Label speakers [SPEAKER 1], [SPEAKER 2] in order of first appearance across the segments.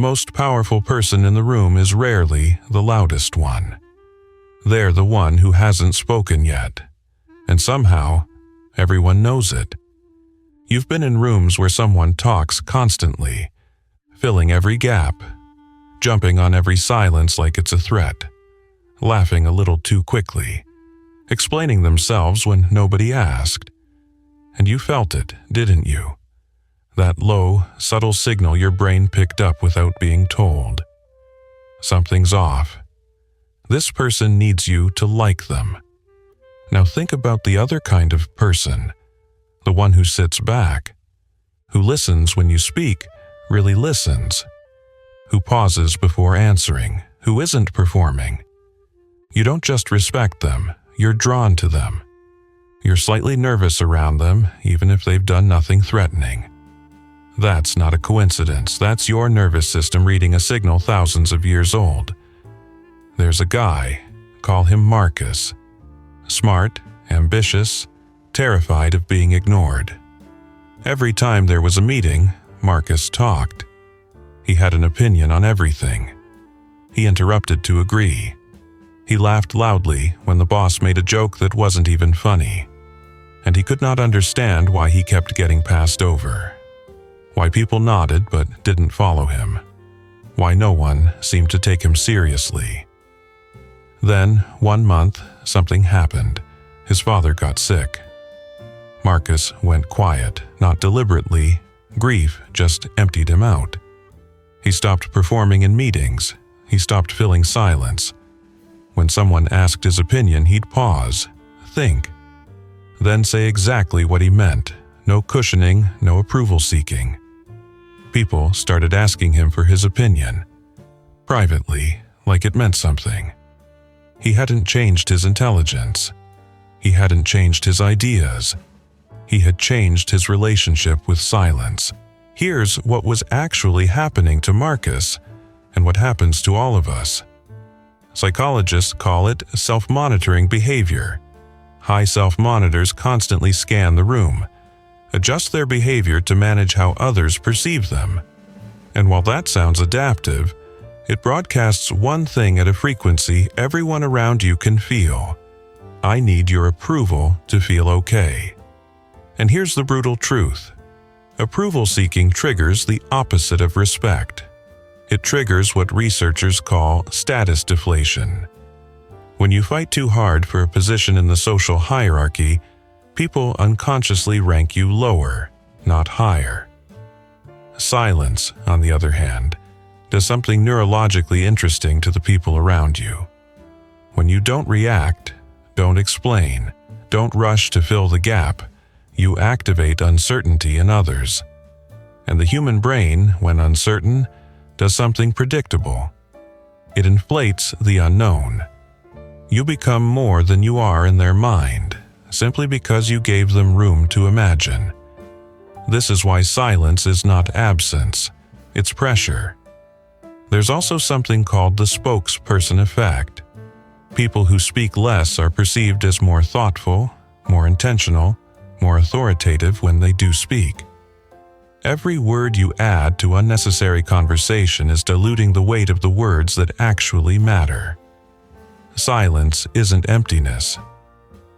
[SPEAKER 1] most powerful person in the room is rarely the loudest one. They're the one who hasn't spoken yet, and somehow everyone knows it. You've been in rooms where someone talks constantly, filling every gap, jumping on every silence like it's a threat, laughing a little too quickly, explaining themselves when nobody asked. And you felt it, didn't you? That low, subtle signal your brain picked up without being told. Something's off. This person needs you to like them. Now think about the other kind of person, the one who sits back, who listens when you speak, really listens, who pauses before answering, who isn't performing. You don't just respect them, you're drawn to them. You're slightly nervous around them, even if they've done nothing threatening. That's not a coincidence. That's your nervous system reading a signal thousands of years old. There's a guy, call him Marcus. Smart, ambitious, terrified of being ignored. Every time there was a meeting, Marcus talked. He had an opinion on everything. He interrupted to agree. He laughed loudly when the boss made a joke that wasn't even funny. And he could not understand why he kept getting passed over. Why people nodded but didn't follow him. Why no one seemed to take him seriously. Then, one month, something happened. His father got sick. Marcus went quiet, not deliberately. Grief just emptied him out. He stopped performing in meetings. He stopped filling silence. When someone asked his opinion, he'd pause, think, then say exactly what he meant. No cushioning, no approval seeking. People started asking him for his opinion, privately, like it meant something. He hadn't changed his intelligence. He hadn't changed his ideas. He had changed his relationship with silence. Here's what was actually happening to Marcus, and what happens to all of us. Psychologists call it self-monitoring behavior. High self-monitors constantly scan the room, adjust their behavior to manage how others perceive them. And while that sounds adaptive, it broadcasts one thing at a frequency everyone around you can feel. I need your approval to feel okay. And here's the brutal truth. Approval seeking triggers the opposite of respect. It triggers what researchers call status deflation. When you fight too hard for a position in the social hierarchy, people unconsciously rank you lower, not higher. Silence, on the other hand, does something neurologically interesting to the people around you. When you don't react, don't explain, don't rush to fill the gap, you activate uncertainty in others. And the human brain, when uncertain, does something predictable. It inflates the unknown. You become more than you are in their mind, simply because you gave them room to imagine. This is why silence is not absence, it's pressure. There's also something called the spokesperson effect. People who speak less are perceived as more thoughtful, more intentional, more authoritative when they do speak. Every word you add to unnecessary conversation is diluting the weight of the words that actually matter. Silence isn't emptiness.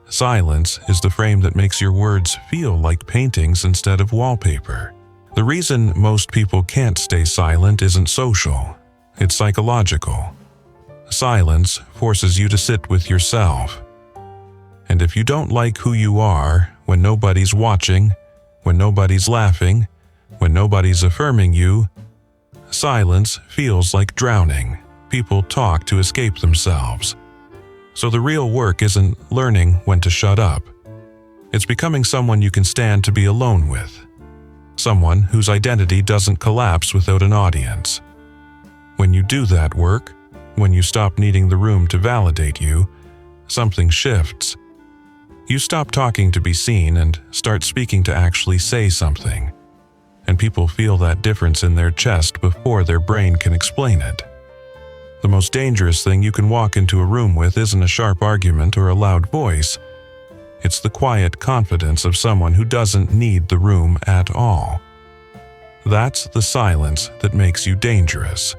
[SPEAKER 1] Silence is the frame that makes your words feel like paintings instead of wallpaper. The reason most people can't stay silent isn't social, it's psychological. Silence forces you to sit with yourself. And if you don't like who you are when nobody's watching, when nobody's laughing, when nobody's affirming you, silence feels like drowning. People talk to escape themselves. So the real work isn't learning when to shut up. It's becoming someone you can stand to be alone with. Someone whose identity doesn't collapse without an audience. When you do that work, when you stop needing the room to validate you, something shifts. You stop talking to be seen and start speaking to actually say something. And people feel that difference in their chest before their brain can explain it. The most dangerous thing you can walk into a room with isn't a sharp argument or a loud voice. It's the quiet confidence of someone who doesn't need the room at all. That's the silence that makes you dangerous.